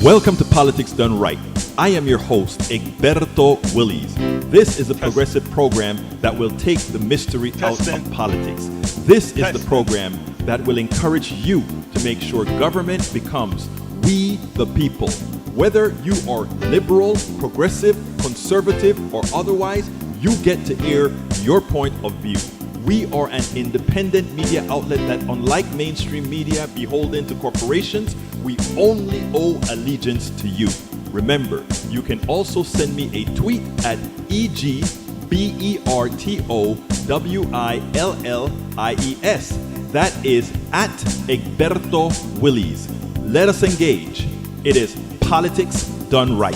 Welcome to Politics Done Right. I am your host, Egberto Willies. This is a progressive program that will take the mystery out of politics. This is the program that will encourage you to make sure government becomes we the people. Whether you are liberal, progressive, conservative, or otherwise, you get to air your point of view. We are an independent media outlet that, unlike mainstream media beholden to corporations, we only owe allegiance to you. Remember, you can also send me a tweet at EGBERTOWILLIES. That is at Egberto Willies. Let us engage. It is Politics Done Right.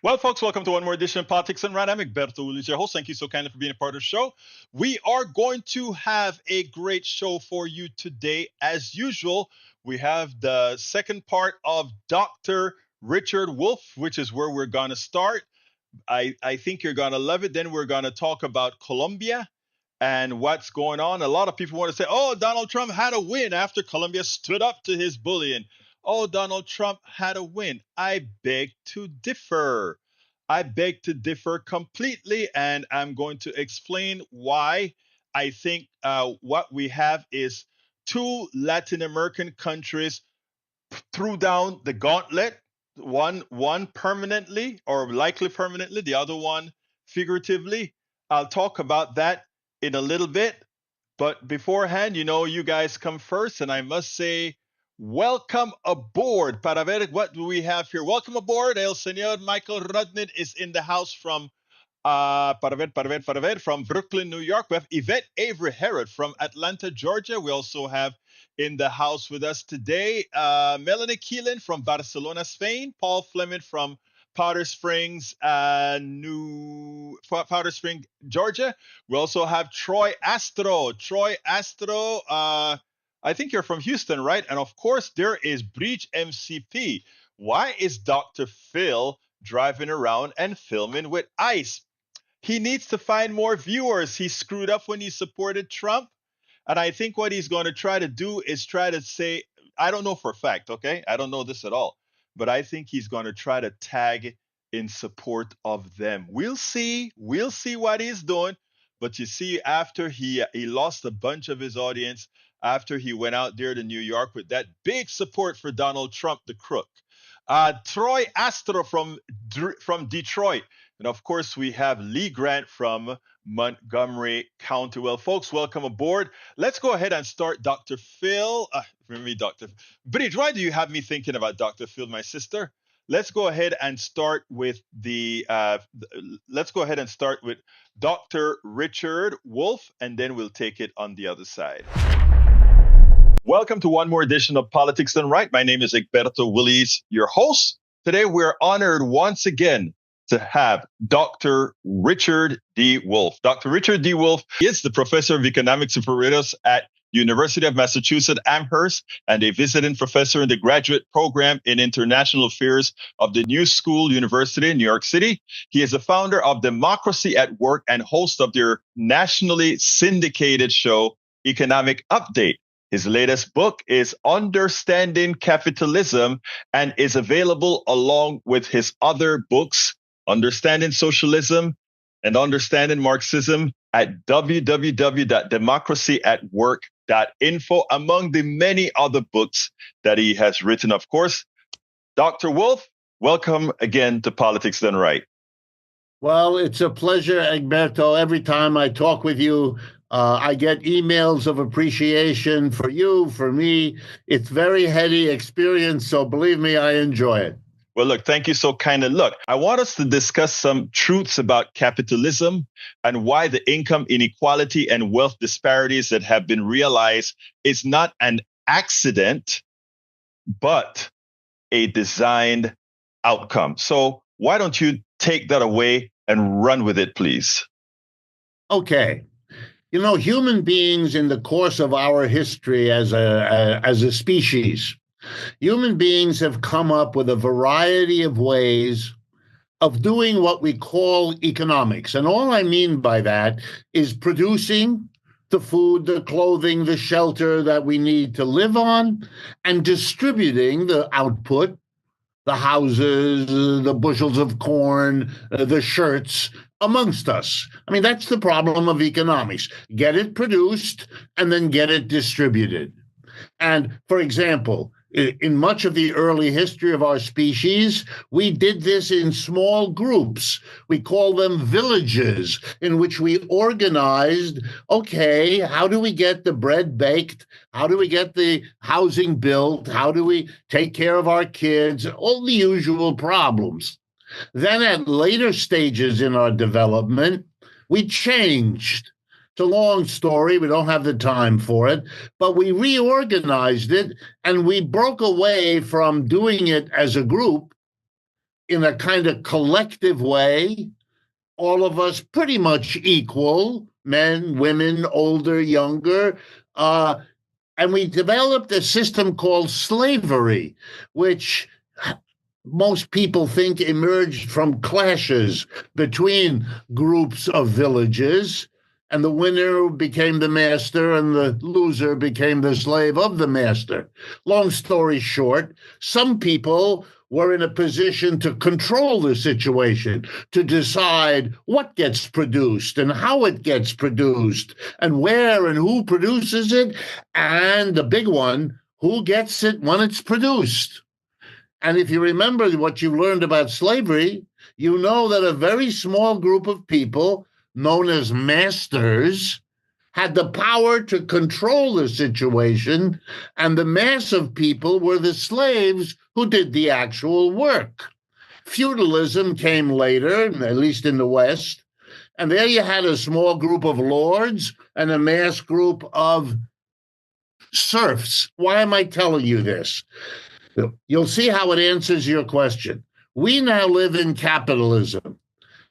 Well, folks, welcome to one more edition of Politics Done Right. I'm Egberto Willies, your host. Thank you so kindly for being a part of the show. We are going to have a great show for you today. As usual, we have the second part of Dr. Richard Wolff, which is where we're going to start. I think you're going to love it. Then we're going to talk about Colombia and what's going on. A lot of people want to say, oh, Donald Trump had a win after Colombia stood up to his bullying. Oh, Donald Trump had a win. I beg to differ. I beg to differ completely, and I'm going to explain why I think what we have is two Latin American countries threw down the gauntlet, one permanently or likely permanently, the other one figuratively. I'll talk about that in a little bit. But beforehand, you guys come first, and I must say, welcome aboard. Para ver what do we have here. Welcome aboard. El señor Michael Rudnin is in the house from from Brooklyn, New York. We have Yvette Avery Herod from Atlanta, Georgia. We also have in the house with us today Melanie Keelan from Barcelona, Spain. Paul Fleming from Powder Springs, Georgia. We also have Troy Astro. I think you're from Houston, right? And of course, there is Breach MCP. Why is Dr. Phil driving around and filming with ICE? He needs to find more viewers. He screwed up when he supported Trump. And I think what he's going to try to do is try to say, I don't know for a fact, okay? I don't know this at all. But I think he's going to try to tag in support of them. We'll see. We'll see what he's doing. But you see, after he lost a bunch of his audience, after he went out there to New York with that big support for Donald Trump, the crook. Troy Astro from Detroit. And of course, we have Lee Grant from Montgomery County. Well, folks, welcome aboard. Let's go ahead and start Dr. Phil. Bridge, why do you have me thinking about Dr. Phil, my sister? Let's go ahead and start with Dr. Richard Wolff, and then we'll take it on the other side. Welcome to one more edition of Politics Done Right. My name is Egberto Willies, your host. Today, we're honored once again to have Dr. Richard D. Wolff. Dr. Richard D. Wolff is the professor of economics emeritus at University of Massachusetts Amherst and a visiting professor in the graduate program in international affairs of the New School University in New York City. He is the founder of Democracy at Work and host of their nationally syndicated show, Economic Update. His latest book is Understanding Capitalism and is available along with his other books, Understanding Socialism and Understanding Marxism, at www.democracyatwork.info, among the many other books that he has written. Of course, Dr. Wolff, welcome again to Politics Done Right. Well, it's a pleasure, Egberto. Every time I talk with you, I get emails of appreciation for you, for me. It's very heady experience, so believe me, I enjoy it. Well, look, thank you so kindly. Look, I want us to discuss some truths about capitalism and why the income inequality and wealth disparities that have been realized is not an accident, but a designed outcome. So why don't you take that away and run with it, please? Okay. Human beings in the course of our history as a species, human beings have come up with a variety of ways of doing what we call economics. And all I mean by that is producing the food, the clothing, the shelter that we need to live on, and distributing the output, the houses, the bushels of corn, the shirts amongst us. I mean, that's the problem of economics. Get it produced and then get it distributed. And for example, in much of the early history of our species, we did this in small groups. We call them villages, in which we organized, okay, how do we get the bread baked? How do we get the housing built? How do we take care of our kids? All the usual problems. Then at later stages in our development, we changed. It's a long story. We don't have the time for it, but we reorganized it and we broke away from doing it as a group in a kind of collective way, all of us pretty much equal, men, women, older, younger, and we developed a system called slavery, which most people think emerged from clashes between groups of villages, and the winner became the master and the loser became the slave of the master. Long story short, some people were in a position to control the situation, to decide what gets produced and how it gets produced and where and who produces it, and the big one, who gets it when it's produced. And if you remember what you learned about slavery, you know that a very small group of people, known as masters, had the power to control the situation, and the mass of people were the slaves who did the actual work. Feudalism came later, at least in the West, and there you had a small group of lords and a mass group of serfs. Why am I telling you this? You'll see how it answers your question. We now live in capitalism.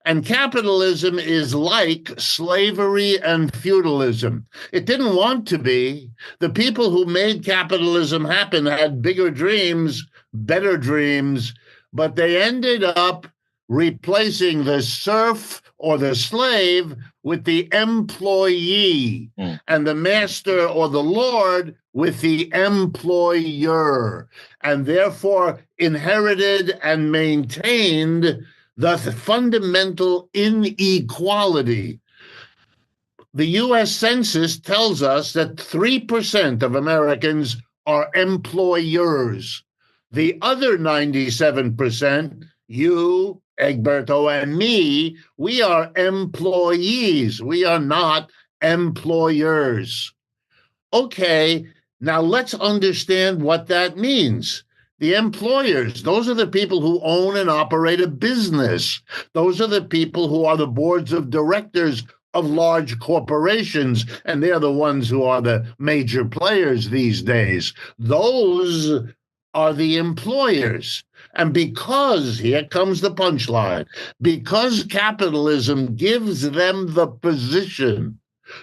And capitalism is like slavery and feudalism. It didn't want to be. The people who made capitalism happen had bigger dreams, better dreams, but they ended up replacing the serf or the slave with the employee, and the master or the lord with the employer, and therefore inherited and maintained the fundamental inequality. The U.S. Census tells us that 3% of Americans are employers. The other 97%, you, Egberto, and me, we are employees. We are not employers. Okay, now let's understand what that means. The employers, those are the people who own and operate a business. Those are the people who are the boards of directors of large corporations, and they're the ones who are the major players these days. Those are the employers. And because, here comes the punchline, because capitalism gives them the position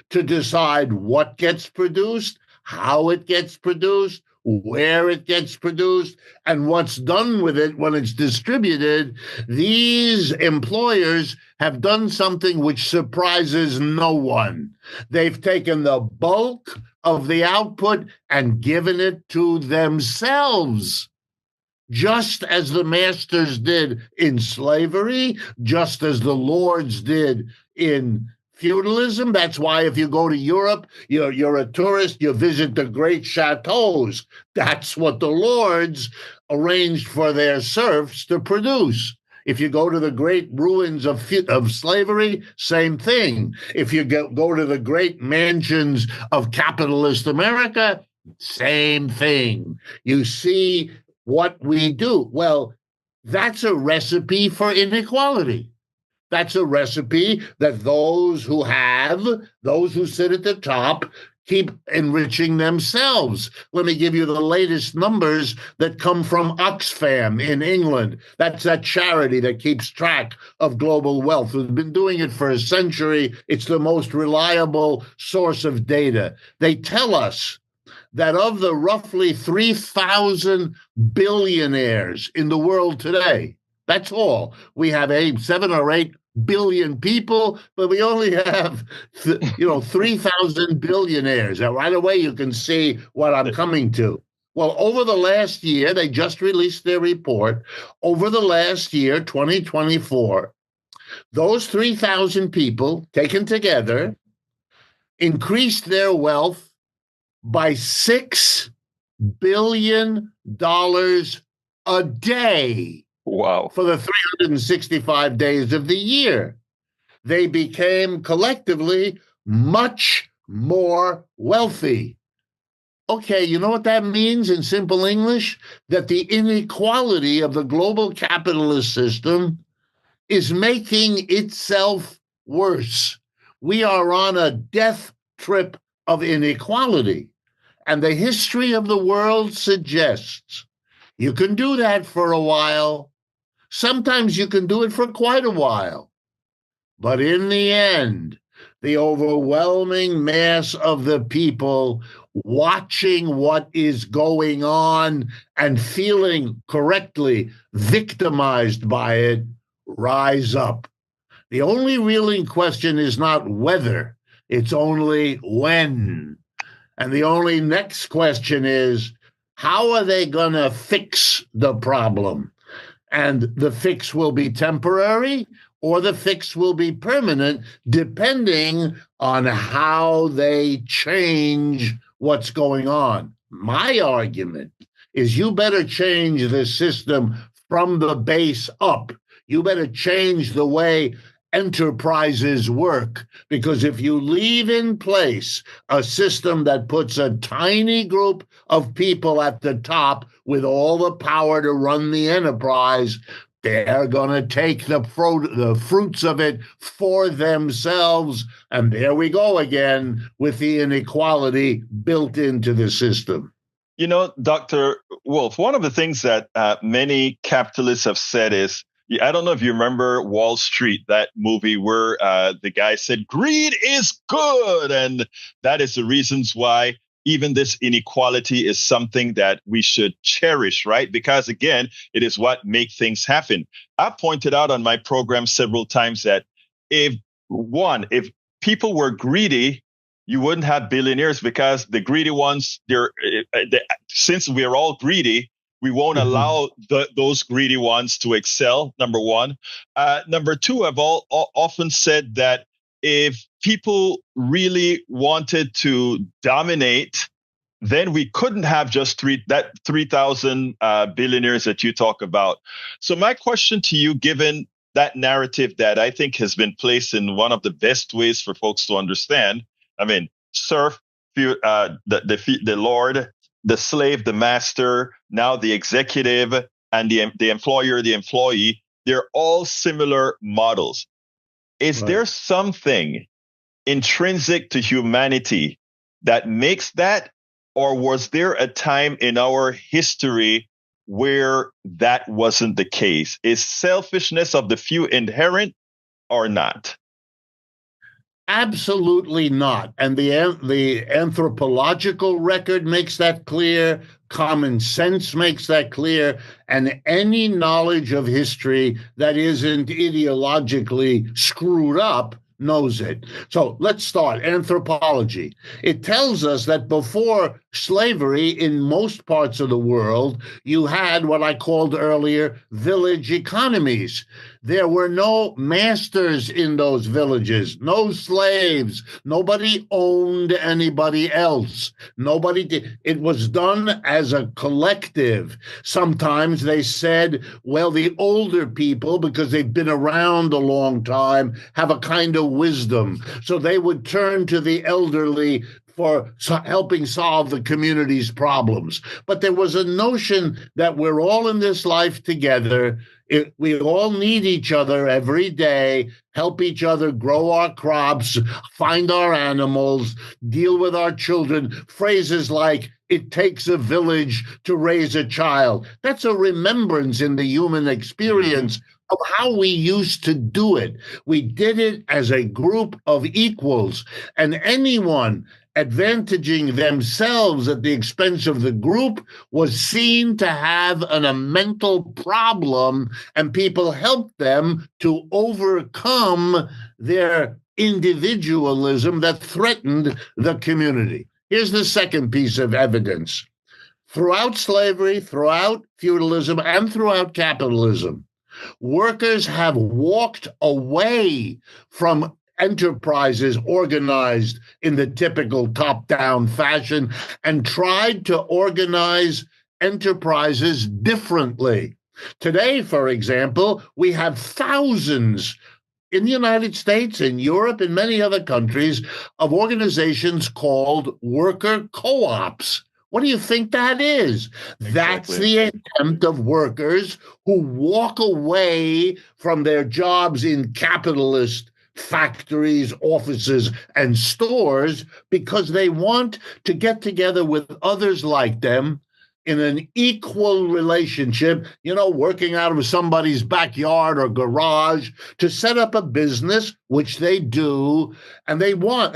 to decide what gets produced, how it gets produced, where it gets produced, and what's done with it when it's distributed, these employers have done something which surprises no one. They've taken the bulk of the output and given it to themselves, just as the masters did in slavery, just as the lords did in feudalism. That's why if you go to Europe, you're a tourist, you visit the great chateaus. That's what the lords arranged for their serfs to produce. If you go to the great ruins of slavery, same thing. If you go to the great mansions of capitalist America, same thing. You see what we do. Well, that's a recipe for inequality. That's a recipe that those who sit at the top, keep enriching themselves. Let me give you the latest numbers that come from Oxfam in England. That's that charity that keeps track of global wealth. We've been doing it for a century. It's the most reliable source of data. They tell us that of the roughly 3,000 billionaires in the world today, that's all, we have 7 or 8 billion people, but we only have, 3,000 billionaires. Now, right away, you can see what I'm coming to. Well, over the last year, they just released their report. Over the last year, 2024, those 3,000 people taken together increased their wealth by $6 billion a day. Wow. For the 365 days of the year. They became collectively much more wealthy. Okay, you know what that means in simple English? That the inequality of the global capitalist system is making itself worse. We are on a death trip of inequality. And the history of the world suggests you can do that for a while. Sometimes you can do it for quite a while. But in the end, the overwhelming mass of the people watching what is going on and feeling correctly victimized by it rise up. The only real question is not whether, it's only when. And the only next question is, how are they going to fix the problem? And the fix will be temporary or the fix will be permanent, depending on how they change what's going on. My argument is you better change the system from the base up. You better change the way enterprises work, because if you leave in place a system that puts a tiny group of people at the top with all the power to run the enterprise, they're going to take the fruits of it for themselves. And there we go again with the inequality built into the system. You know, Dr. Wolff, one of the things that many capitalists have said is, I don't know if you remember Wall Street, that movie where the guy said, greed is good. And that is the reasons why even this inequality is something that we should cherish, right? Because again, it is what makes things happen. I pointed out on my program several times that if people were greedy, you wouldn't have billionaires, because the greedy ones, since we're all greedy, we won't allow those greedy ones to excel, number one. Number two, I've often said that if people really wanted to dominate, then we couldn't have just 3,000 billionaires that you talk about. So my question to you, given that narrative that I think has been placed in one of the best ways for folks to understand, I mean, serf, the Lord, the slave, the master, now the executive, and the employer, the employee, they're all similar models. Is there something intrinsic to humanity that makes that, or was there a time in our history where that wasn't the case? Is selfishness of the few inherent or not? Absolutely not. And the anthropological record makes that clear. Common sense makes that clear. And any knowledge of history that isn't ideologically screwed up knows it. So let's start. Anthropology. It tells us that before slavery in most parts of the world, you had what I called earlier village economies. There were no masters in those villages, no slaves. Nobody owned anybody else. Nobody did. It was done as a collective. Sometimes they said, well, the older people, because they've been around a long time, have a kind of wisdom. So they would turn to the elderly for helping solve the community's problems. But there was a notion that we're all in this life together. We all need each other every day, help each other grow our crops, find our animals, deal with our children. Phrases like, it takes a village to raise a child. That's a remembrance in the human experience of how we used to do it. We did it as a group of equals, and anyone advantaging themselves at the expense of the group was seen to have a mental problem, and people helped them to overcome their individualism that threatened the community. Here's the second piece of evidence. Throughout slavery, throughout feudalism, and throughout capitalism, workers have walked away from enterprises organized in the typical top-down fashion and tried to organize enterprises differently. Today, for example, we have thousands in the United States, in Europe, in many other countries, of organizations called worker co-ops. What do you think that is? Exactly. That's the attempt of workers who walk away from their jobs in capitalist factories, offices, and stores because they want to get together with others like them in an equal relationship, working out of somebody's backyard or garage to set up a business, which they do, and they're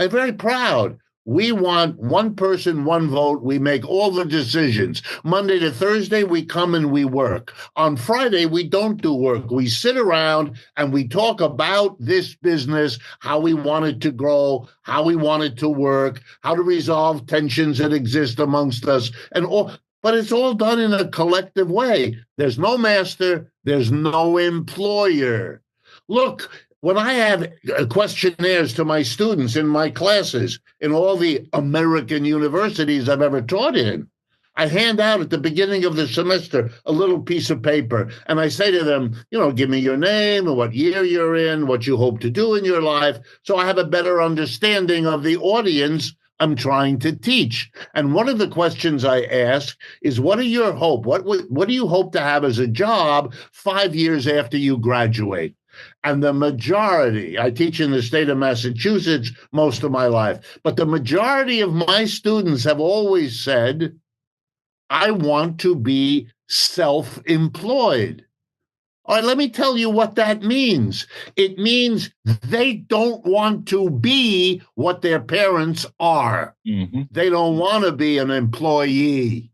very proud. We want one person, one vote. We make all the decisions. Monday to Thursday, we come and we work. On Friday, we don't do work. We sit around and we talk about this business, how we want it to grow, how we want it to work, how to resolve tensions that exist amongst us, and all. But it's all done in a collective way. There's no master. There's no employer. Look, when I have questionnaires to my students in my classes, in all the American universities I've ever taught in, I hand out at the beginning of the semester a little piece of paper, and I say to them, give me your name and what year you're in, what you hope to do in your life, so I have a better understanding of the audience I'm trying to teach. And one of the questions I ask is, what are your hope? What do you hope to have as a job 5 years after you graduate? And the majority, I teach in the state of Massachusetts most of my life, but the majority of my students have always said, I want to be self-employed. All right, let me tell you what that means. It means they don't want to be what their parents are. Mm-hmm. They don't want to be an employee.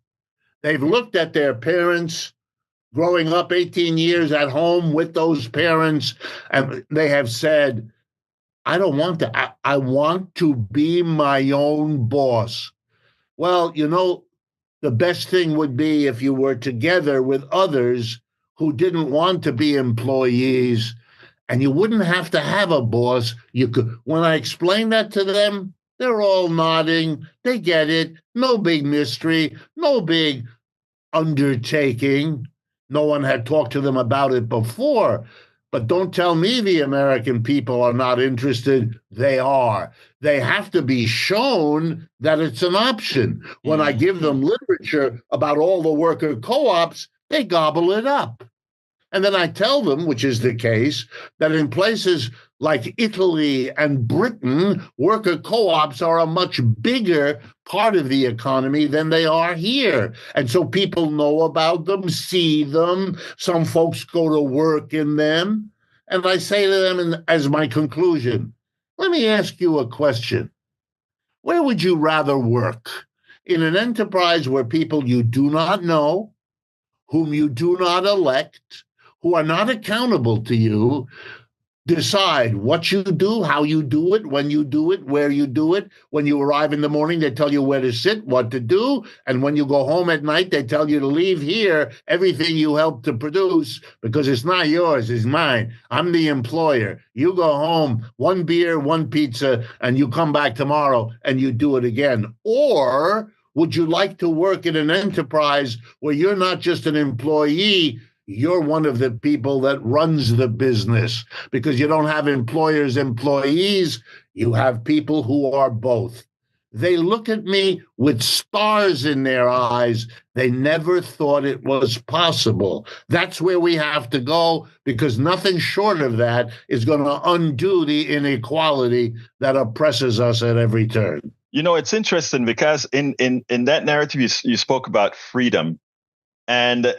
They've looked at their parents growing up 18 years at home with those parents, and they have said, I don't want to. I want to be my own boss. Well, the best thing would be if you were together with others who didn't want to be employees, and you wouldn't have to have a boss. You could. When I explain that to them, they're all nodding. They get it. No big mystery. No big undertaking. No one had talked to them about it before. But don't tell me the American people are not interested. They are. They have to be shown that it's an option. When I give them literature about all the worker co-ops, they gobble it up. And then I tell them, which is the case, that in places like Italy and Britain, worker co-ops are a much bigger part of the economy than they are here. And so people know about them, see them. Some folks go to work in them. And I say to them, as my conclusion, let me ask you a question. Where would you rather work? In an enterprise where people you do not know, whom you do not elect, who are not accountable to you, decide what you do, how you do it, when you do it, where you do it. When you arrive in the morning, they tell you where to sit, what to do. And when you go home at night, they tell you to leave here everything you helped to produce because it's not yours, it's mine. I'm the employer. You go home, one beer, one pizza, and you come back tomorrow and you do it again. Or would you like to work in an enterprise where you're not just an employee, you're one of the people that runs the business, because you don't have employers, employees, you have people who are both. They look at me with stars in their eyes. They never thought it was possible. That's where we have to go, because nothing short of that is going to undo the inequality that oppresses us at every turn. It's interesting because in that narrative, you spoke about freedom. And,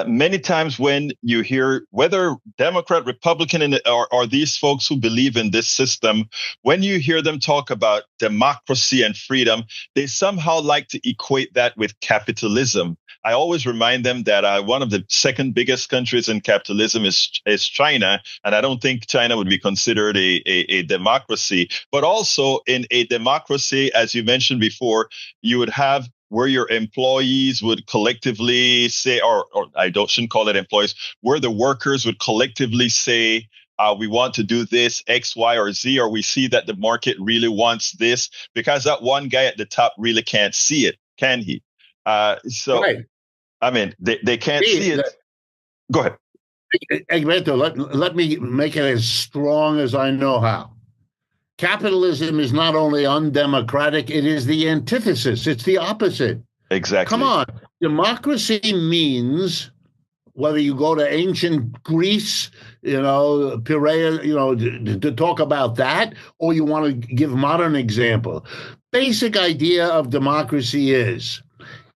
many times when you hear whether Democrat, Republican, or these folks who believe in this system, when you hear them talk about democracy and freedom, they somehow like to equate that with capitalism. I always remind them that one of the second biggest countries in capitalism is China. And I don't think China would be considered a democracy. But also in a democracy, as you mentioned before, you would have where your employees would collectively say, or shouldn't call it employees, where the workers would collectively say, we want to do this, X, Y, or Z, or we see that the market really wants this, because that one guy at the top really can't see it, can he? Right. I mean, they can't see it. Go ahead. Egberto, let me make it as strong as I know how. Capitalism is not only undemocratic, it is the antithesis. It's the opposite. Exactly. Come on. Democracy means, whether you go to ancient Greece, Piraeus, to talk about that, or you want to give modern example. Basic idea of democracy is,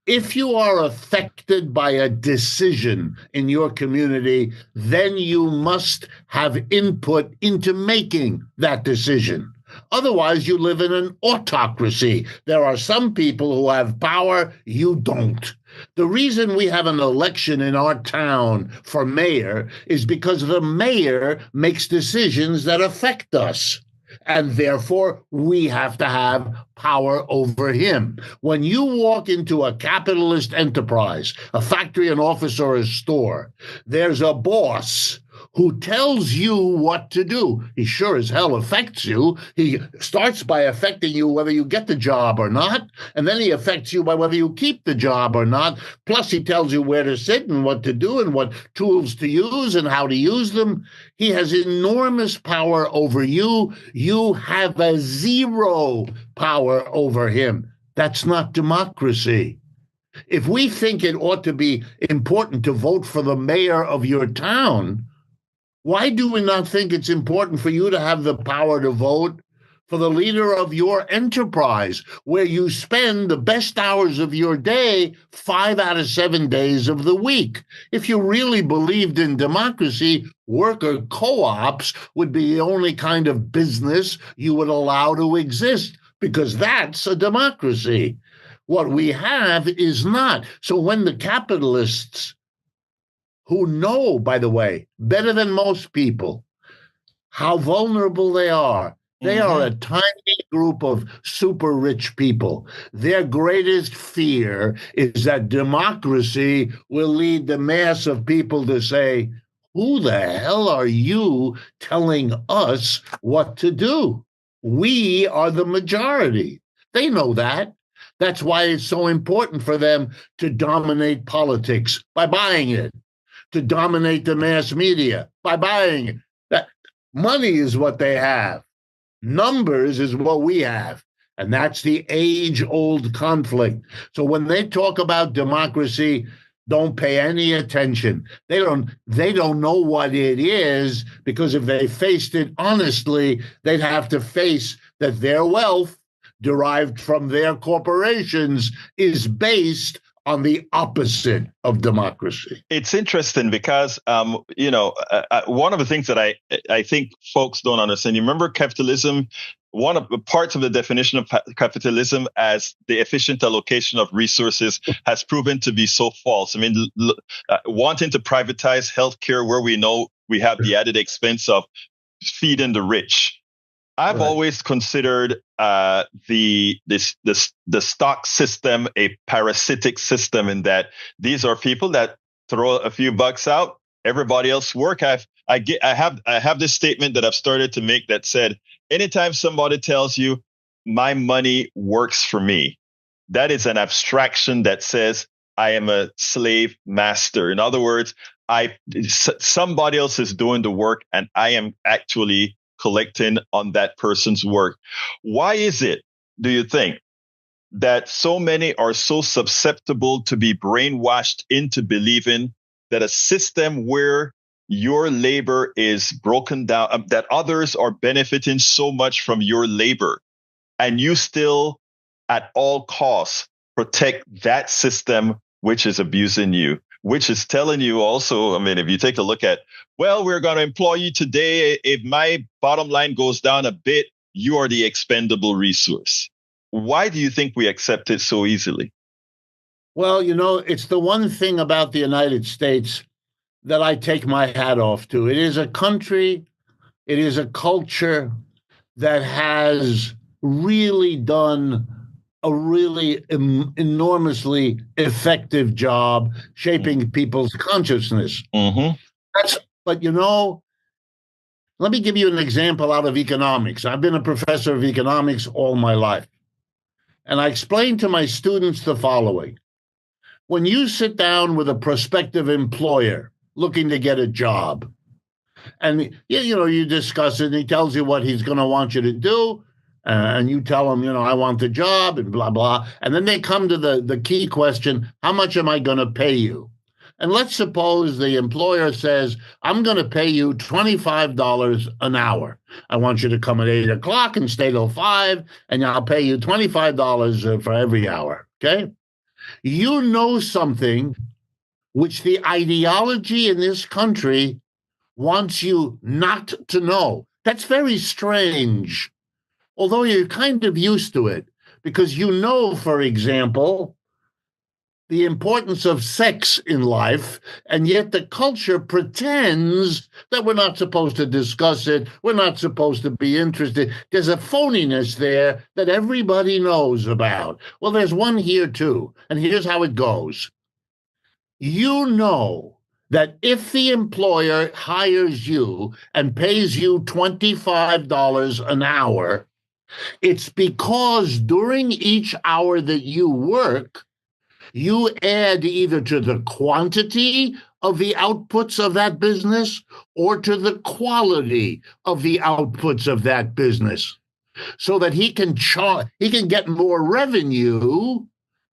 if you are affected by a decision in your community, then you must have input into making that decision. Otherwise, you live in an autocracy. There are some people who have power, you don't. The reason we have an election in our town for mayor is because the mayor makes decisions that affect us. And therefore, we have to have power over him. When you walk into a capitalist enterprise, a factory, an office, or a store, there's a boss who tells you what to do. He sure as hell affects you. He starts by affecting you whether you get the job or not, and then he affects you by whether you keep the job or not. Plus, he tells you where to sit and what to do and what tools to use and how to use them. He has enormous power over you. You have a zero power over him. That's not democracy. If we think it ought to be important to vote for the mayor of your town, why do we not think it's important for you to have the power to vote for the leader of your enterprise, where you spend the best hours of your day 5 out of 7 days of the week? If you really believed in democracy, worker co-ops would be the only kind of business you would allow to exist, because that's a democracy. What we have is not. So when the capitalists, who know, by the way, better than most people, how vulnerable they are. They are a tiny group of super rich people. Their greatest fear is that democracy will lead the mass of people to say, who the hell are you telling us what to do? We are the majority. They know that. That's why it's so important for them to dominate politics by buying it, to dominate the mass media by buying it. That money is what they have. Numbers is what we have. And that's the age-old conflict. So when they talk about democracy, don't pay any attention. They don't know what it is, because if they faced it honestly, they'd have to face that their wealth derived from their corporations is based on the opposite of democracy. It's interesting because, one of the things that I think folks don't understand, you remember capitalism, one of the parts of the definition of capitalism as the efficient allocation of resources has proven to be so false. I mean, wanting to privatize healthcare where we know we have the added expense of feeding the rich. I've always considered the stock system a parasitic system, in that these are people that throw a few bucks out, everybody else work. I have this statement that I've started to make that said, anytime somebody tells you my money works for me, that is an abstraction that says I am a slave master. In other words, somebody else is doing the work and I am actually collecting on that person's work. Why is it, do you think, that so many are so susceptible to be brainwashed into believing that a system where your labor is broken down, that others are benefiting so much from your labor, and you still at all costs protect that system which is abusing you, which is telling you also, I mean, if you take a look at, well, we're going to employ you today. If my bottom line goes down a bit, you are the expendable resource. Why do you think we accept it so easily? Well, it's the one thing about the United States that I take my hat off to. It is a country, it is a culture that has really done a really enormously effective job shaping people's consciousness. Mm-hmm. But let me give you an example out of economics. I've been a professor of economics all my life. And I explain to my students the following. When you sit down with a prospective employer looking to get a job, and you discuss it, and he tells you what he's going to want you to do, and you tell him, I want the job, and blah, blah. And then they come to the key question, how much am I going to pay you? And let's suppose the employer says, I'm going to pay you $25 an hour. I want you to come at 8 o'clock and stay till 5, and I'll pay you $25 for every hour, okay? You know something which the ideology in this country wants you not to know. That's very strange, although you're kind of used to it, because for example, the importance of sex in life, and yet the culture pretends that we're not supposed to discuss it, we're not supposed to be interested. There's a phoniness there that everybody knows about. Well, there's one here too, and here's how it goes. You know that if the employer hires you and pays you $25 an hour, it's because during each hour that you work, you add either to the quantity of the outputs of that business or to the quality of the outputs of that business, so that he can get more revenue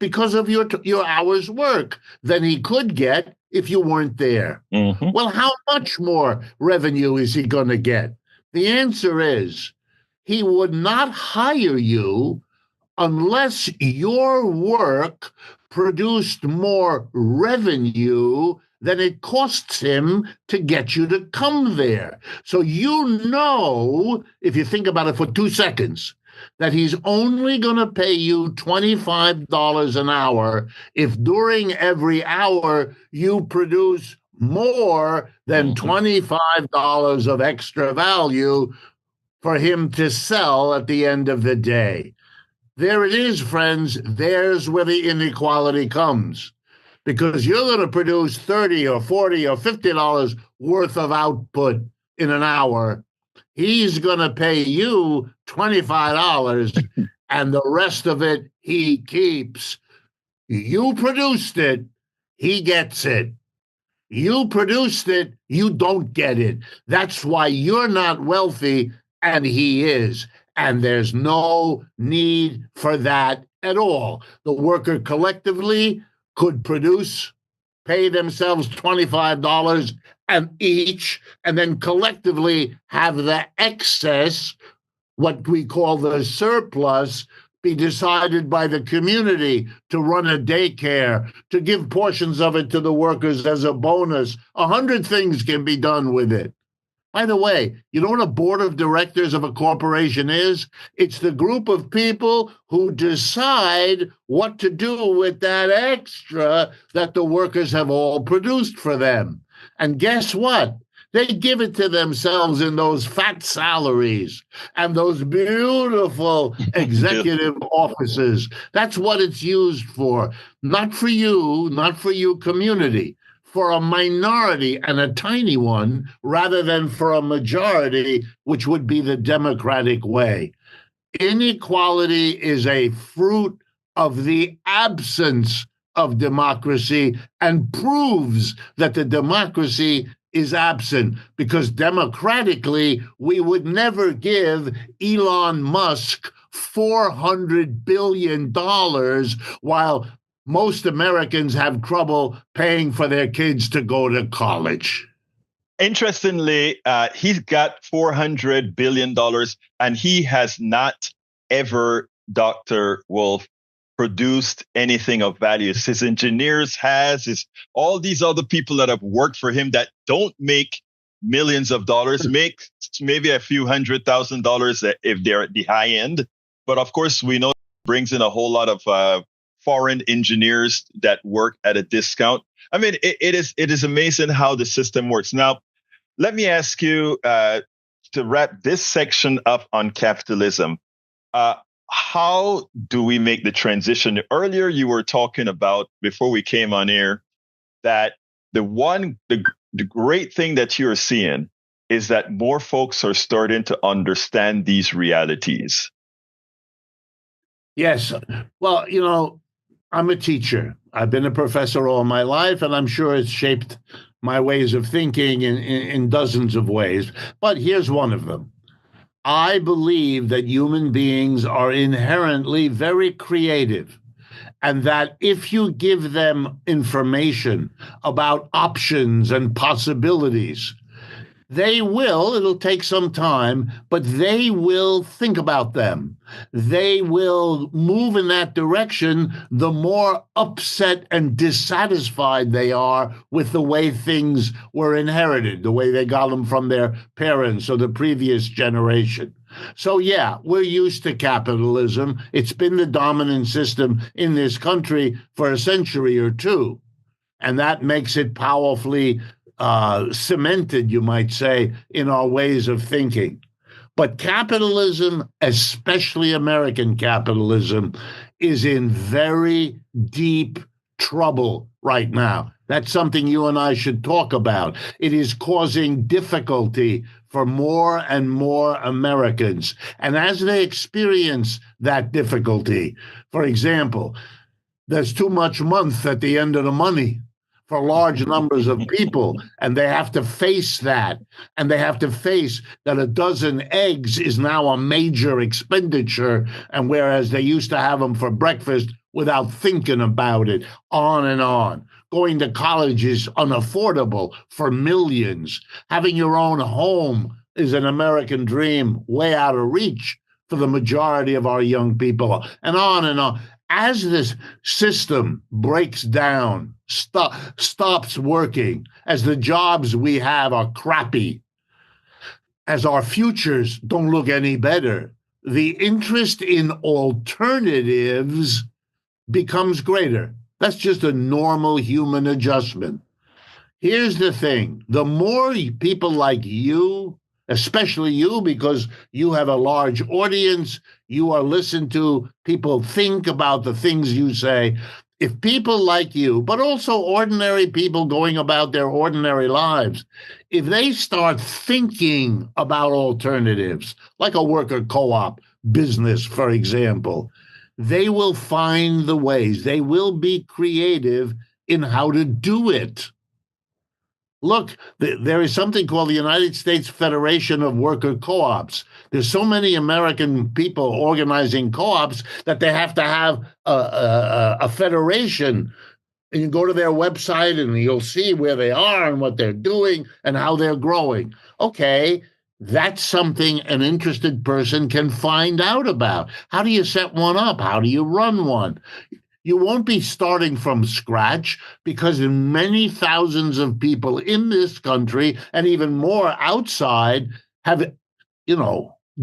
because of your hours work than he could get if you weren't there. Mm-hmm. Well, how much more revenue is he going to get? The answer is he would not hire you unless your work produced more revenue than it costs him to get you to come there. So if you think about it for 2 seconds, that he's only going to pay you $25 an hour if during every hour you produce more than $25 of extra value for him to sell at the end of the day. There it is, friends. There's where the inequality comes, because you're going to produce $30 or $40 or $50 worth of output in an hour. He's going to pay you $25, and the rest of it he keeps. You produced it, he gets it. You produced it, you don't get it. That's why you're not wealthy and he is. And there's no need for that at all. The worker collectively could pay themselves $25 each, and then collectively have the excess, what we call the surplus, be decided by the community to run a daycare, to give portions of it to the workers as a bonus. 100 things can be done with it. By the way, you know what a board of directors of a corporation is? It's the group of people who decide what to do with that extra that the workers have all produced for them. And guess what? They give it to themselves in those fat salaries and those beautiful executive offices. That's what it's used for. Not for you, community. For a minority, and a tiny one, rather than for a majority, which would be the democratic way. Inequality is a fruit of the absence of democracy and proves that the democracy is absent, because democratically, we would never give Elon Musk $400 billion while most Americans have trouble paying for their kids to go to college. Interestingly, he's got $400 billion, and he has not ever, Dr. Wolff, produced anything of value. It's his engineers, his all these other people that have worked for him that don't make millions of dollars, make maybe a few $100,000 if they're at the high end. But of course, we know it brings in a whole lot of foreign engineers that work at a discount. I mean, it is amazing how the system works. Now, let me ask you to wrap this section up on capitalism. How do we make the transition? Earlier, you were talking about, before we came on air, that the great thing that you're seeing is that more folks are starting to understand these realities. Yes. Well, I'm a teacher. I've been a professor all my life, and I'm sure it's shaped my ways of thinking in dozens of ways. But here's one of them. I believe that human beings are inherently very creative, and that if you give them information about options and possibilities, it'll take some time, but they will think about them. They will move in that direction the more upset and dissatisfied they are with the way things were inherited, the way they got them from their parents or the previous generation. So, yeah, we're used to capitalism. It's been the dominant system in this country for a century or two, and that makes it powerfully cemented, you might say, in our ways of thinking. But capitalism, especially American capitalism, is in very deep trouble right now. That's something you and I should talk about. It is causing difficulty for more and more Americans. And as they experience that difficulty, for example, there's too much month at the end of the money for large numbers of people, and they have to face that. And they have to face that a dozen eggs is now a major expenditure, and whereas they used to have them for breakfast without thinking about it, on and on. Going to college is unaffordable for millions. Having your own home is an American dream way out of reach for the majority of our young people, and on and on. As this system breaks down, stops working, as the jobs we have are crappy, as our futures don't look any better, the interest in alternatives becomes greater. That's just a normal human adjustment. Here's the thing. The more people like you, especially you, because you have a large audience, you are listened to, people think about the things you say. If people like you, but also ordinary people going about their ordinary lives, if they start thinking about alternatives, like a worker co-op business, for example, they will find the ways. They will be creative in how to do it. Look, there is something called the United States Federation of Worker Co-ops. There's so many American people organizing co-ops that they have to have a federation. And you go to their website and you'll see where they are and what they're doing and how they're growing. Okay, that's something an interested person can find out about. How do you set one up? How do you run one? You won't be starting from scratch because many thousands of people in this country and even more outside have,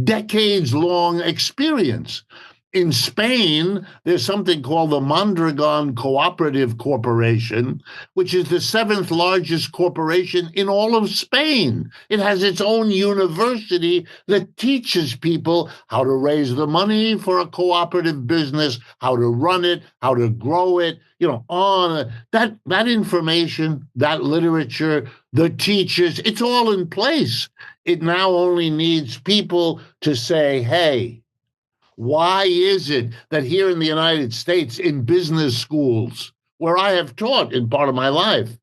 decades-long experience. In Spain, there's something called the Mondragon Cooperative Corporation, which is the seventh largest corporation in all of Spain. It has its own university that teaches people how to raise the money for a cooperative business, how to run it, how to grow it, on that information, that literature, the teachers, it's all in place. It now only needs people to say, hey, why is it that here in the United States, in business schools, where I have taught in part of my life,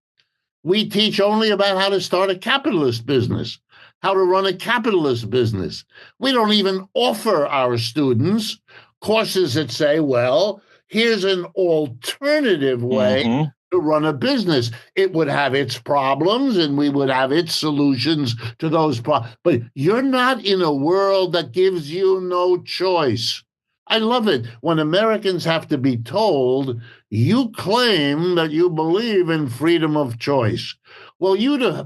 we teach only about how to start a capitalist business, how to run a capitalist business. We don't even offer our students courses that say, well, here's an alternative way to run a business. It would have its problems and we would have its solutions to those problems. But you're not in a world that gives you no choice. I love it when Americans have to be told, you claim that you believe in freedom of choice. Well,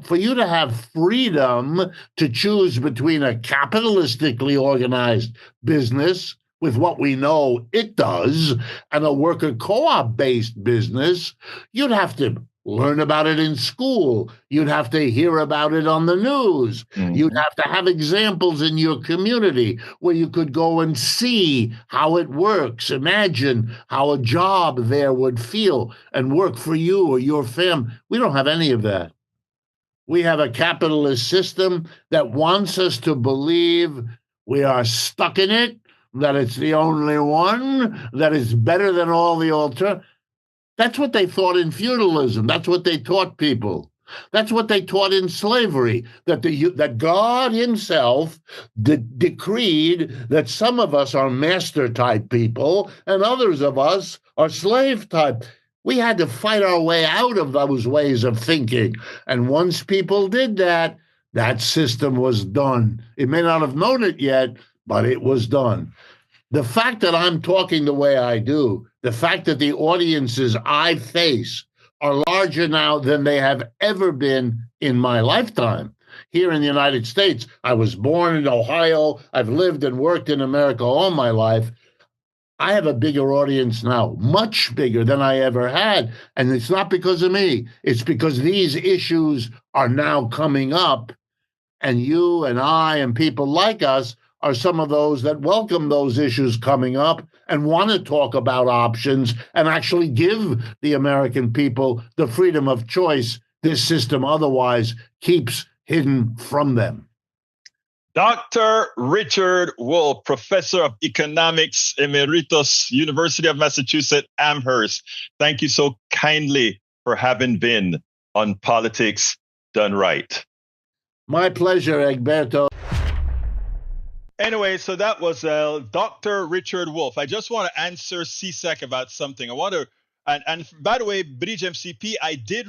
for you to have freedom to choose between a capitalistically organized business with what we know it does and a worker co-op based business, you'd have to learn about it in school. You'd have to hear about it on the news. You'd have to have examples in your community where you could go and see how it works. Imagine how a job there would feel and work for you or your family. We don't have any of that. We have a capitalist system that wants us to believe we are stuck in it, that it's the only one, that it's better than all the alternatives. That's what they thought in feudalism. That's what they taught people. That's what they taught in slavery, that God himself decreed that some of us are master-type people and others of us are slave-type. We had to fight our way out of those ways of thinking. And once people did that, that system was done. It may not have known it yet, but it was done. The fact that I'm talking the way I do, the fact that the audiences I face are larger now than they have ever been in my lifetime. Here in the United States, I was born in Ohio. I've lived and worked in America all my life. I have a bigger audience now, much bigger than I ever had. And it's not because of me. It's because these issues are now coming up. And you and I and people like us are some of those that welcome those issues coming up and want to talk about options and actually give the American people the freedom of choice this system otherwise keeps hidden from them. Dr. Richard Wolff, Professor of Economics Emeritus, University of Massachusetts, Amherst. Thank you so kindly for having been on Politics Done Right. My pleasure, Egberto. Anyway, so that was Dr. Richard Wolff. I just want to answer CSEC about something. I want to, and by the way, Bridge MCP, I did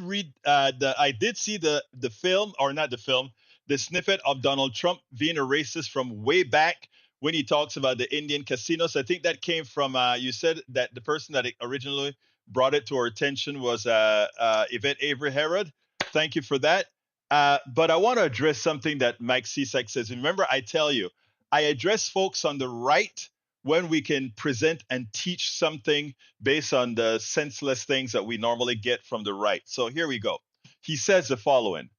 see the film, or not the film, the snippet of Donald Trump being a racist from way back when he talks about the Indian casinos. I think that came from, you said that the person that originally brought it to our attention was Yvette Avery Herod. Thank you for that. But I want to address something that Mike Cisak says. Remember, I tell you, I address folks on the right when we can present and teach something based on the senseless things that we normally get from the right. So here we go. He says the following.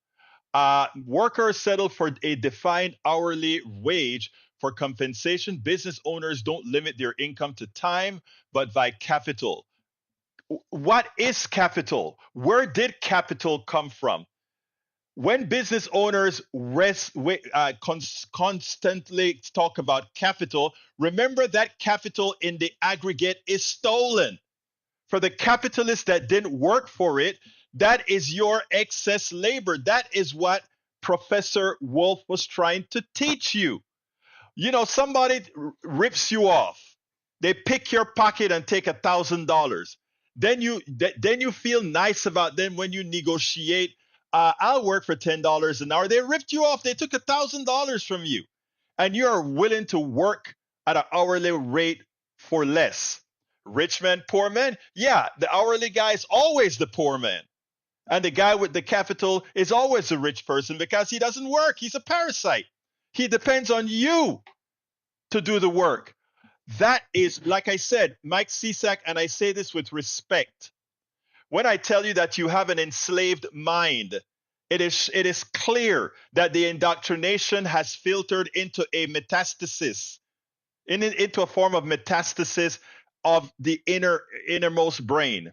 Workers settle for a defined hourly wage for compensation. Business owners don't limit their income to time, but by capital. What is capital? Where did capital come from? When business owners constantly talk about capital, remember that capital in the aggregate is stolen. For the capitalists that didn't work for it, that is your excess labor. That is what Professor Wolff was trying to teach you. You know, somebody rips you off. They pick your pocket and take $1,000. Then you feel nice about them when you negotiate. I'll work for $10 an hour. They ripped you off. They took $1,000 from you, and you are willing to work at an hourly rate for less. Rich man, poor man. Yeah, the hourly guy is always the poor man, and the guy with the capital is always the rich person because he doesn't work. He's a parasite. He depends on you to do the work. That is, like I said, Mike Cisak, and I say this with respect. When I tell you that you have an enslaved mind, it is clear that the indoctrination has filtered into a metastasis, into a form of metastasis of the innermost brain.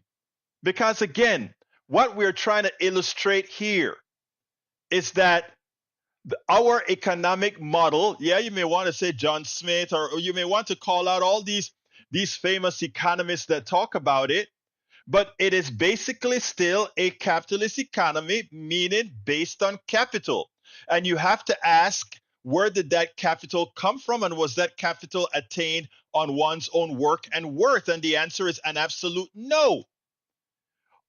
Because again, what we're trying to illustrate here is that our economic model, yeah, you may want to say John Smith, or you may want to call out all these famous economists that talk about it, but it is basically still a capitalist economy, meaning based on capital. And you have to ask, where did that capital come from? And was that capital attained on one's own work and worth? And the answer is an absolute no.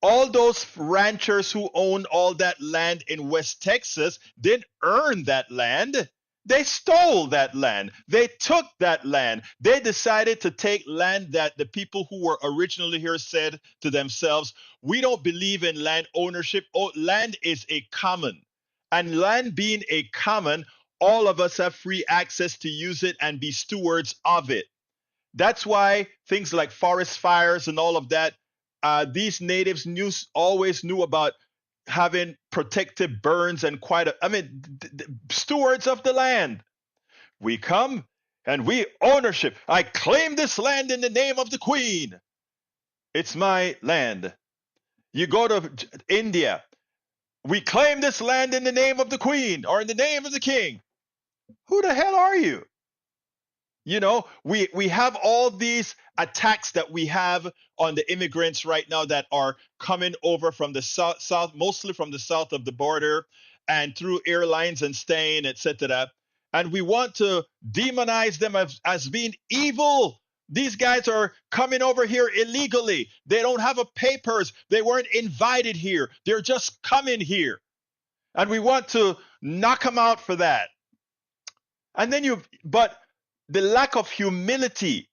All those ranchers who owned all that land in West Texas didn't earn that land. They stole that land. They took that land. They decided to take land that the people who were originally here said to themselves, we don't believe in land ownership. Oh, land is a common. And land being a common, all of us have free access to use it and be stewards of it. That's why things like forest fires and all of that, these natives always knew about having protective burns and stewards of the land. We come and we ownership. I claim this land in the name of the queen. It's my land. You go to India. We claim this land in the name of the queen or in the name of the king. Who the hell are you? You know, we have all these attacks that we have on the immigrants right now that are coming over from the south, mostly from the south of the border and through airlines and staying, etc. And we want to demonize them as being evil. These guys are coming over here illegally. They don't have a papers. They weren't invited here. They're just coming here. And we want to knock them out for that. And then but the lack of humility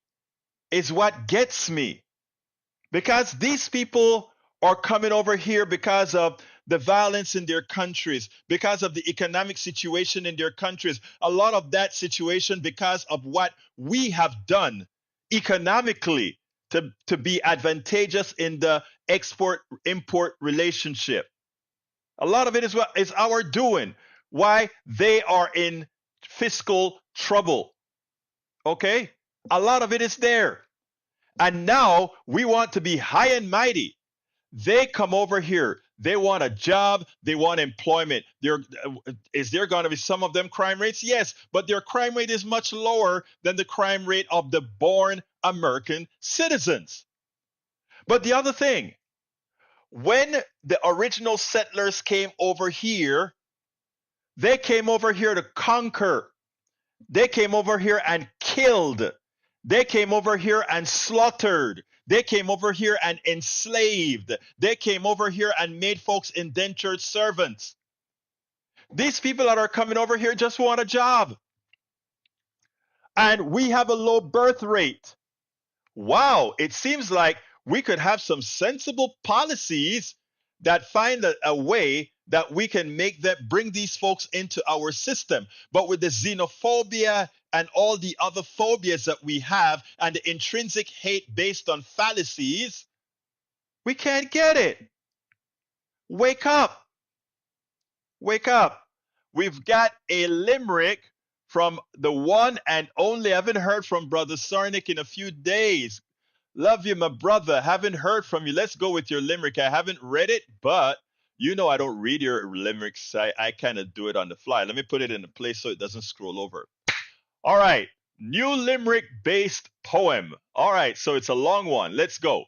is what gets me, because these people are coming over here because of the violence in their countries, because of the economic situation in their countries. A lot of that situation because of what we have done economically to be advantageous in the export-import relationship. A lot of it is our doing. Why they are in fiscal trouble. Okay? A lot of it is there. And now we want to be high and mighty. They come over here. They want a job. They want employment. Is there going to be some of them crime rates? Yes, but their crime rate is much lower than the crime rate of the born American citizens. But the other thing, when the original settlers came over here, they came over here to conquer. They came over here and killed. They came over here and slaughtered. They came over here and enslaved. They came over here and made folks indentured servants. These people that are coming over here just want a job. And we have a low birth rate. Wow, it seems like we could have some sensible policies that find a way that we can bring these folks into our system. But with the xenophobia and all the other phobias that we have and the intrinsic hate based on fallacies, we can't get it. Wake up. Wake up. We've got a limerick from the one and only. I haven't heard from Brother Sarnik in a few days. Love you, my brother. Haven't heard from you. Let's go with your limerick. I haven't read it, but you know I don't read your limericks. I kind of do it on the fly. Let me put it in a place so it doesn't scroll over. All right. New limerick-based poem. All right. So it's a long one. Let's go.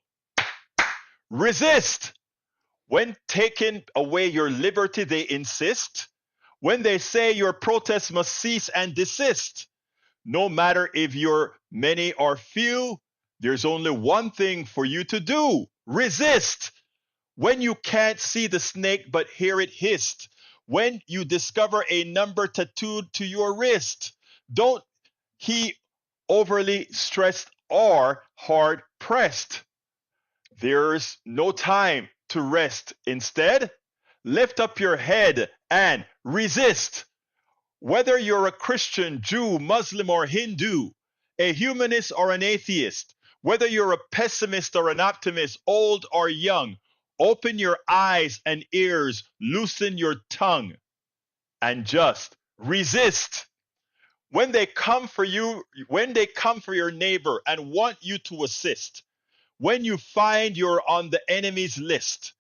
Resist. When taking away your liberty, they insist. When they say your protest must cease and desist. No matter if you're many or few, there's only one thing for you to do. Resist. When you can't see the snake but hear it hissed. When you discover a number tattooed to your wrist. Don't he overly stressed or hard pressed. There's no time to rest. Instead, lift up your head and resist. Whether you're a Christian, Jew, Muslim, or Hindu, a humanist or an atheist, whether you're a pessimist or an optimist, old or young, open your eyes and ears, loosen your tongue, and just resist. When they come for you, when they come for your neighbor and want you to assist, when you find you're on the enemy's list,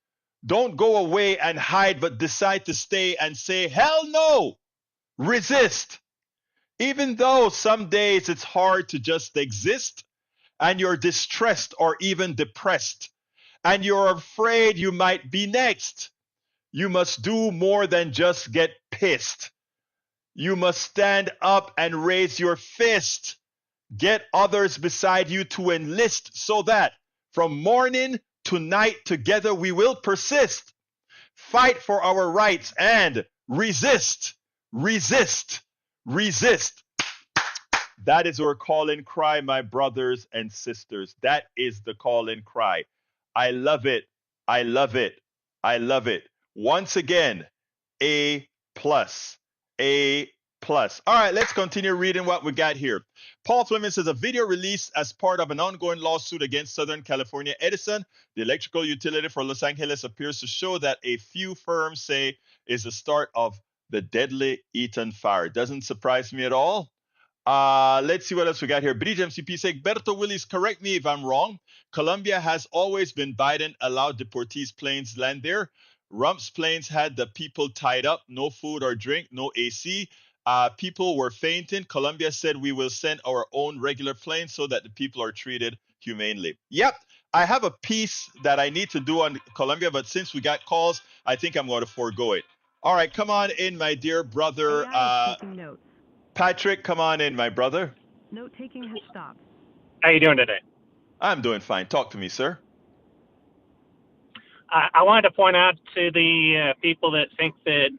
don't go away and hide, but decide to stay and say, hell no, resist. Even though some days it's hard to just exist, and you're distressed or even depressed, and you're afraid you might be next, you must do more than just get pissed. You must stand up and raise your fist. Get others beside you to enlist so that from morning to night together we will persist. Fight for our rights and resist, resist, Resist. That is our call and cry, my brothers and sisters. That is the call and cry. I love it. I love it. I love it. Once again, A plus. A plus. All right, let's continue reading what we got here. Paul Fleming says a video released as part of an ongoing lawsuit against Southern California Edison, the electrical utility for Los Angeles, appears to show that a few firms say is the start of the deadly Eaton fire. Doesn't surprise me at all. Let's see what else we got here. BDMCP saying, Berto Willis, correct me if I'm wrong. Colombia has always been Biden allowed deportees planes land there. Rump's planes had the people tied up, no food or drink, no AC. People were fainting. Colombia said we will send our own regular planes so that the people are treated humanely. Yep, I have a piece that I need to do on Colombia, but since we got calls, I think I'm going to forego it. All right, come on in, my dear brother. Taking notes. Patrick, come on in, my brother. Note taking has stopped. How you doing today? I'm doing fine. Talk to me, sir. I wanted to point out to the people that think that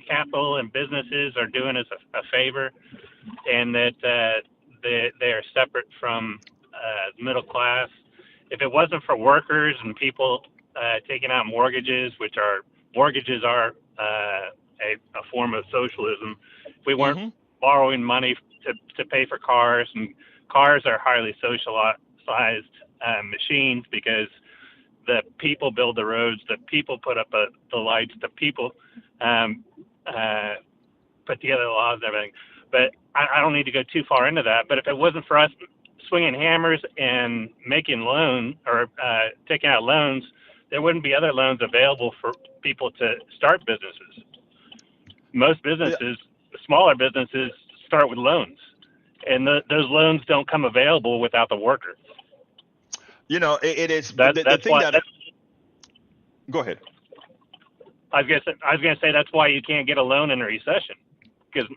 capital and businesses are doing us a favor, and that they are separate from the middle class. If it wasn't for workers and people taking out mortgages, which are a form of socialism, if we weren't borrowing money to pay for cars, and cars are highly socialized machines because the people build the roads, the people put up the lights, the people put together the laws and everything. But I don't need to go too far into that. But if it wasn't for us swinging hammers and making loans or taking out loans, there wouldn't be other loans available for people to start businesses. Most businesses, smaller businesses, start with loans, and those loans don't come available without the worker. You know, it is the thing that. Go ahead. I was gonna say that's why you can't get a loan in a recession, because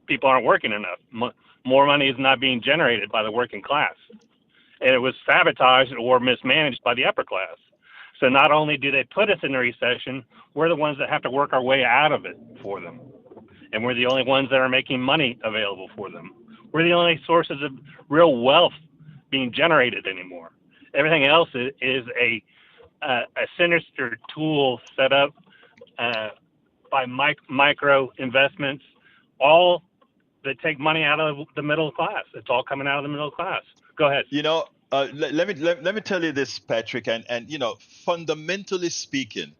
people aren't working enough. More money is not being generated by the working class, and it was sabotaged or mismanaged by the upper class. So not only do they put us in a recession, we're the ones that have to work our way out of it for them, and we're the only ones that are making money available for them. We're the only sources of real wealth being generated anymore. Everything else is a sinister tool set up by micro investments, all that take money out of the middle class. It's all coming out of the middle class. Go ahead. You know, let me tell you this, Patrick, and you know, fundamentally speaking,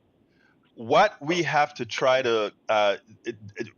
what we have to try to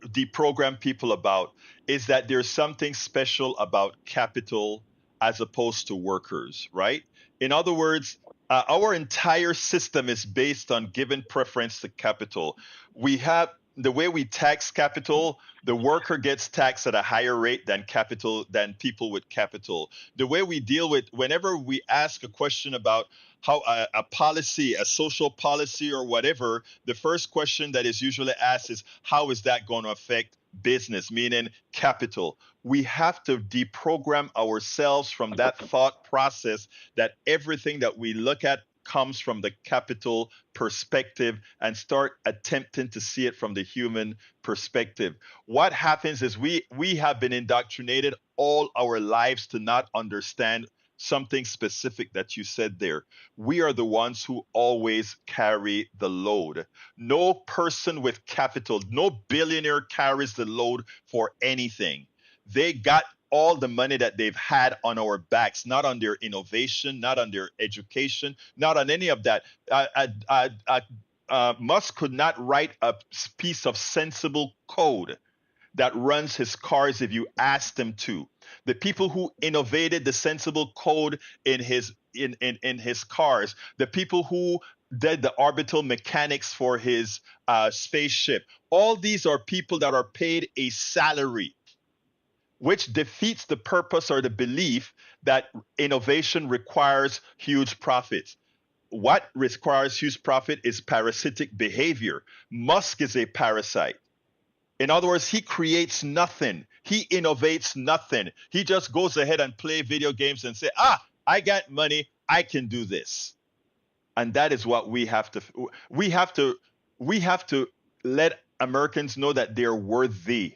deprogram people about is that there's something special about capital as opposed to workers, right? In other words, our entire system is based on giving preference to capital. We have the way we tax capital, the worker gets taxed at a higher rate than people with capital. The way we deal with, whenever we ask a question about how a policy, a social policy or whatever, the first question that is usually asked is, how is that going to affect business, meaning capital? We have to deprogram ourselves from that thought process that everything that we look at comes from the capital perspective and start attempting to see it from the human perspective. What happens is we have been indoctrinated all our lives to not understand something specific that you said there. We are the ones who always carry the load. No person with capital, no billionaire carries the load for anything. They got all the money that they've had on our backs, not on their innovation, not on their education, not on any of that. Musk could not write a piece of sensible code that runs his cars if you asked him to. The people who innovated the sensible code in his cars, the people who did the orbital mechanics for his spaceship, all these are people that are paid a salary, which defeats the purpose or the belief that innovation requires huge profits. What requires huge profit is parasitic behavior. Musk is a parasite. In other words, he creates nothing. He innovates nothing. He just goes ahead and play video games and say, I got money, I can do this. And that is what we have to let Americans know, that they're worthy.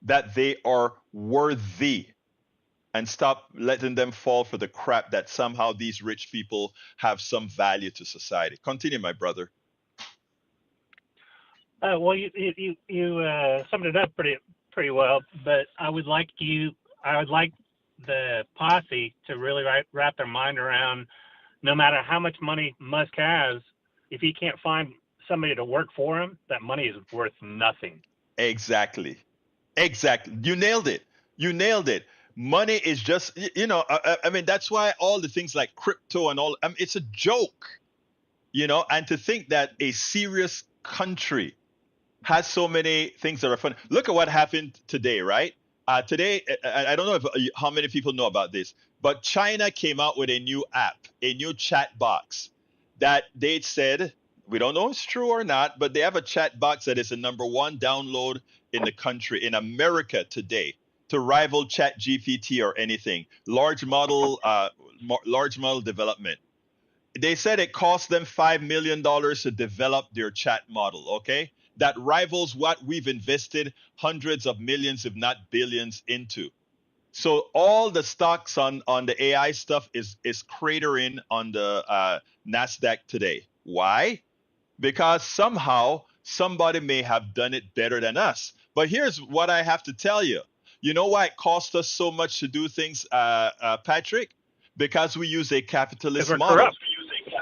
that they are worthy, and stop letting them fall for the crap that somehow these rich people have some value to society. Continue, my brother. Well, you summed it up pretty well, but I would like the posse to really wrap their mind around, no matter how much money Musk has, if he can't find somebody to work for him, that money is worth nothing. Exactly. You nailed it. Money is just, I mean, that's why all the things like crypto and all, I mean, it's a joke, and to think that a serious country has so many things that are fun. Look at what happened today, right? Today, I don't know how many people know about this, but China came out with a new app, a new chat box that they said, we don't know if it's true or not, but they have a chat box that is the #1 download in the country, in America today, to rival Chat GPT or anything. Large model development. They said it cost them $5 million to develop their chat model, okay? That rivals what we've invested hundreds of millions, if not billions, into. So all the stocks on the AI stuff is cratering on the NASDAQ today. Why? Because somehow somebody may have done it better than us. But here's what I have to tell you. You know why it costs us so much to do things, Patrick? Because we use a capitalist model. Corrupt.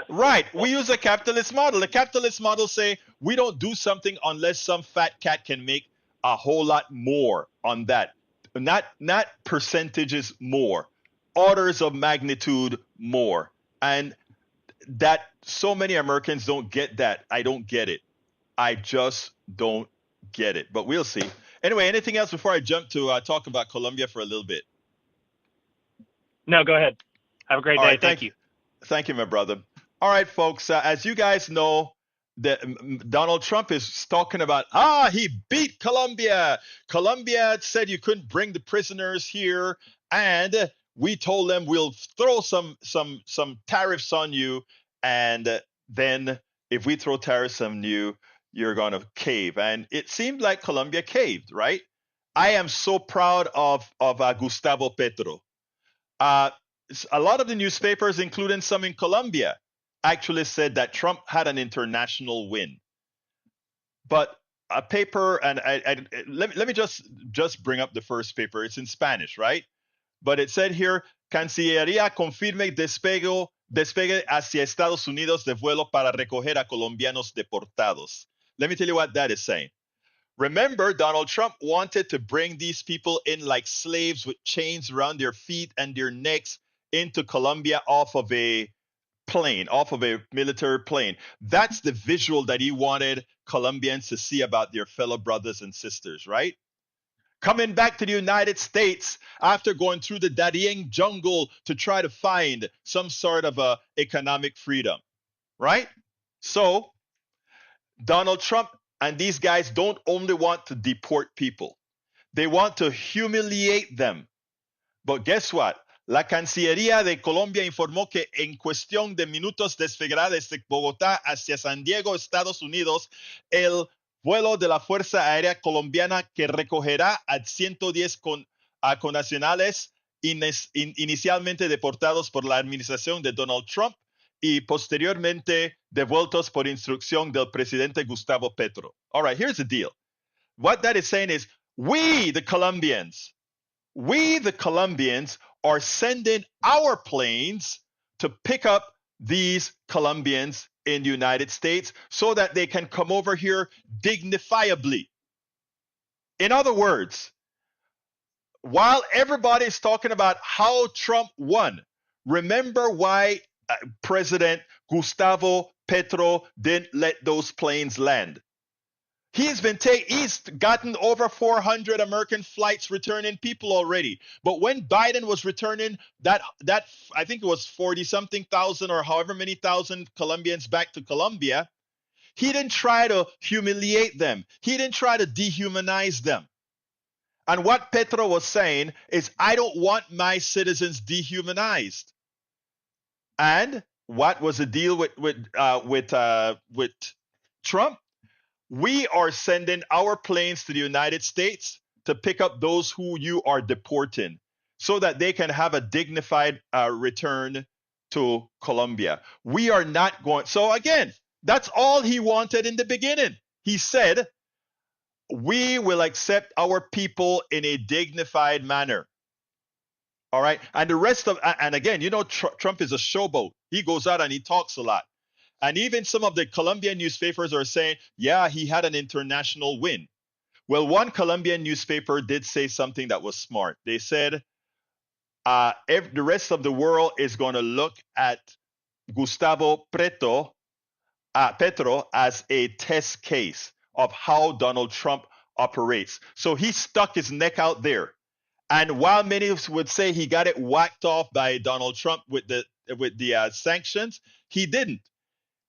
Right. We use a capitalist model. The capitalist model say we don't do something unless some fat cat can make a whole lot more on that. Not percentages more, orders of magnitude more. And that so many Americans don't get that. I don't get it. I just don't get it. But we'll see. Anyway, anything else before I jump to talk about Colombia for a little bit? No, go ahead. Have a great day. Right, thank you. Thank you, my brother. All right, folks. As you guys know, Donald Trump is talking about, he beat Colombia. Colombia said you couldn't bring the prisoners here, and we told them we'll throw some tariffs on you, and then if we throw tariffs on you, you're gonna cave. And it seemed like Colombia caved, right? I am so proud of Gustavo Petro. A lot of the newspapers, including some in Colombia, actually said that Trump had an international win. But a paper, and let me just bring up the first paper. It's in Spanish, right? But it said here, Cancillería confirme despegue hacia Estados Unidos de vuelo para recoger a colombianos deportados. Let me tell you what that is saying. Remember, Donald Trump wanted to bring these people in like slaves with chains around their feet and their necks into Colombia off of a military plane. That's the visual that he wanted Colombians to see about their fellow brothers and sisters, right? Coming back to the United States after going through the Darien jungle to try to find some sort of economic freedom, right? So Donald Trump and these guys don't only want to deport people. They want to humiliate them. But guess what? La Cancillería de Colombia informó que en cuestión de minutos despegará desde Bogotá hacia San Diego, Estados Unidos, el vuelo de la Fuerza Aérea Colombiana que recogerá a 110 connacionales inicialmente deportados por la administración de Donald Trump y posteriormente devueltos por instrucción del presidente Gustavo Petro. All right, here's the deal. What that is saying is, we, the Colombians, are sending our planes to pick up these Colombians in the United States so that they can come over here dignifiably. In other words, while everybody is talking about how Trump won, remember why President Gustavo Petro didn't let those planes land. He's gotten over 400 American flights returning people already. But when Biden was returning that I think it was 40-something thousand or however many thousand Colombians back to Colombia, he didn't try to humiliate them. He didn't try to dehumanize them. And what Petro was saying is, I don't want my citizens dehumanized. And what was the deal with Trump? We are sending our planes to the United States to pick up those who you are deporting so that they can have a dignified return to Colombia. We are not going. So again, that's all he wanted in the beginning. He said, we will accept our people in a dignified manner. All right. And the rest of, and again, Trump is a showboat. He goes out and he talks a lot. And even some of the Colombian newspapers are saying, yeah, he had an international win. Well, one Colombian newspaper did say something that was smart. They said, if the rest of the world is going to look at Gustavo Petro as a test case of how Donald Trump operates. So he stuck his neck out there. And while many would say he got it whacked off by Donald Trump with the sanctions, he didn't.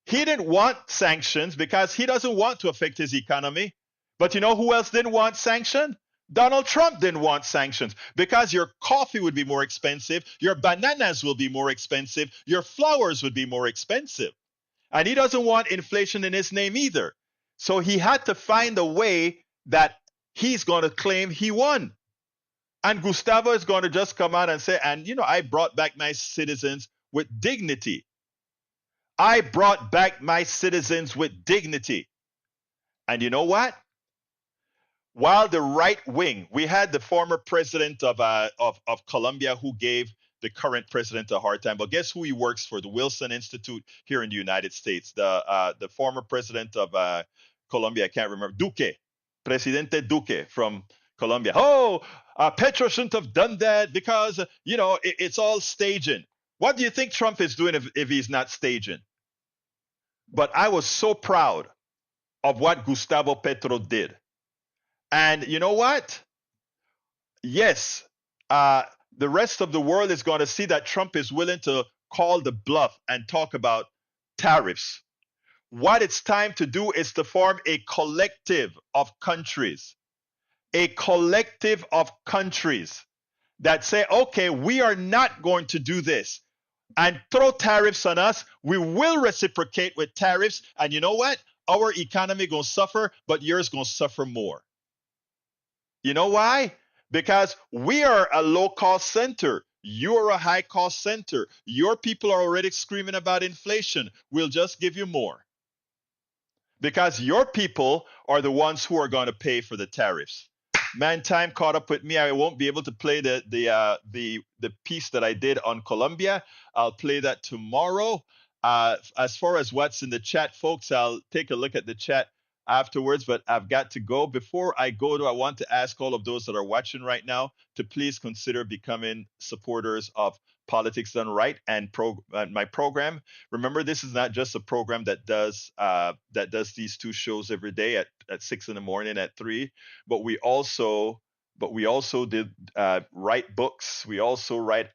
He didn't want sanctions because he doesn't want to affect his economy. But you know who else didn't want sanctions? Donald Trump didn't want sanctions because your coffee would be more expensive, your bananas will be more expensive, your flowers would be more expensive. And he doesn't want inflation in his name either. So he had to find a way that he's going to claim he won. And Gustavo is going to just come out and say, and I brought back my citizens with dignity. I brought back my citizens with dignity. And you know what? While the right wing, we had the former president of Colombia who gave the current president a hard time. But guess who he works for? The Wilson Institute here in the United States. The former president of Colombia, I can't remember, Presidente Duque from Colombia. Petro shouldn't have done that because, it's all staging. What do you think Trump is doing if he's not staging? But I was so proud of what Gustavo Petro did. And you know what? Yes, the rest of the world is going to see that Trump is willing to call the bluff and talk about tariffs. What it's time to do is to form a collective of countries that say, okay, we are not going to do this and throw tariffs on us. We will reciprocate with tariffs. And you know what? Our economy going to suffer, but yours going to suffer more. You know why? Because we are a low-cost center. You're a high-cost center. Your people are already screaming about inflation. We'll just give you more. Because your people are the ones who are going to pay for the tariffs. Man, time caught up with me. I won't be able to play the piece that I did on Colombia. I'll play that tomorrow. As far as what's in the chat, folks, I'll take a look at the chat afterwards, but I've got to go. Before I go, I want to ask all of those that are watching right now to please consider becoming supporters of Politics Done Right and my program. Remember, this is not just a program that does these two shows every day at 6 in the morning, at 3, but we also did write books. We also write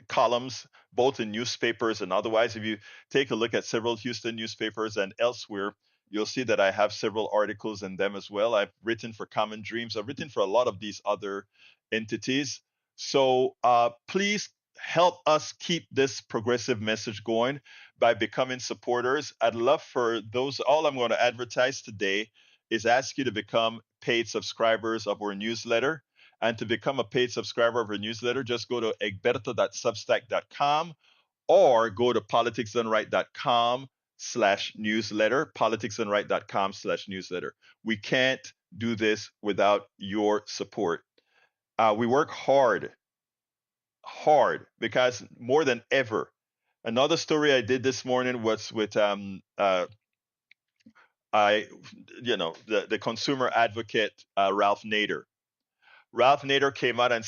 columns, both in newspapers and otherwise. If you take a look at several Houston newspapers and elsewhere, you'll see that I have several articles in them as well. I've written for Common Dreams. I've written for a lot of these other entities. So please help us keep this progressive message going by becoming supporters. I'd love for those, all I'm going to advertise today is ask you to become paid subscribers of our newsletter. And to become a paid subscriber of our newsletter, just go to egberto.substack.com or go to politicsdoneright.com/newsletter, politicsdoneright.com/newsletter. We can't do this without your support. We work hard because more than ever. Another story I did this morning was with the consumer advocate Ralph Nader. Ralph Nader came out and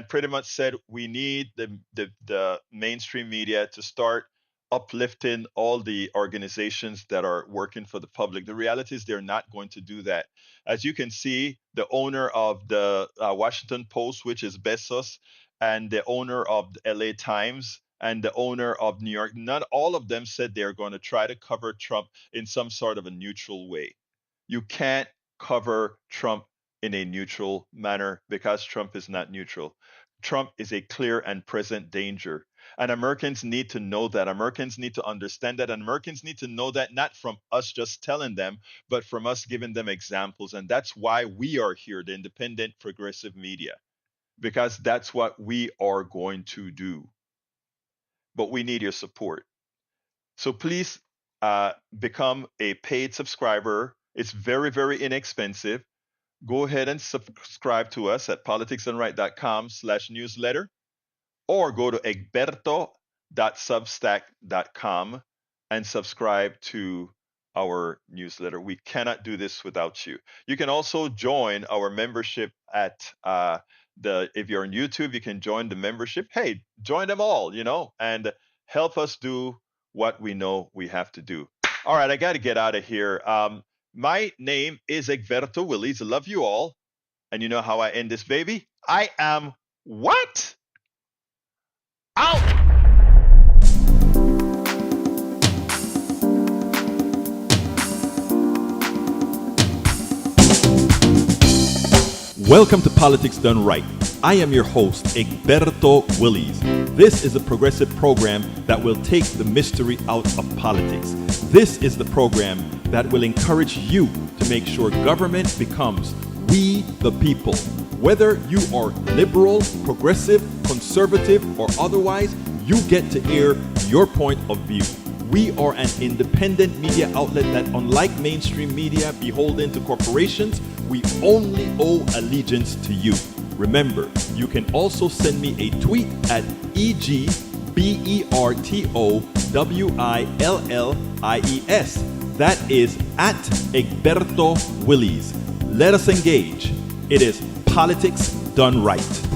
pretty much said we need the mainstream media to start uplifting all the organizations that are working for the public. The reality is they're not going to do that. As you can see, the owner of the Washington Post, which is Bezos, and the owner of the LA Times and the owner of New York, not all of them said they're going to try to cover Trump in some sort of a neutral way. You can't cover Trump in a neutral manner because Trump is not neutral. Trump is a clear and present danger. And Americans need to know that. Americans need to understand that. And Americans need to know that not from us just telling them, but from us giving them examples. And that's why we are here, the independent progressive media, because that's what we are going to do. But we need your support. So please become a paid subscriber. It's very, very inexpensive. Go ahead and subscribe to us at politicsdoneright.com/newsletter, or go to egberto.substack.com and subscribe to our newsletter. We cannot do this without you. You can also join our membership at if you're on YouTube, you can join the membership. Hey, join them all, and help us do what we know we have to do. All right, I got to get out of here. My name is Egberto Willies. I love you all. And you know how I end this, baby? I am what? Out! Welcome to Politics Done Right. I am your host, Egberto Willies. This is a progressive program that will take the mystery out of politics. This is the program that will encourage you to make sure government becomes we the people. Whether you are liberal, progressive, conservative, or otherwise, you get to air your point of view. We are an independent media outlet that, unlike mainstream media beholden to corporations, we only owe allegiance to you. Remember, you can also send me a tweet at EGBERTOWILLIES. That is at Egberto Willies. Let us engage. It is Politics Done Right.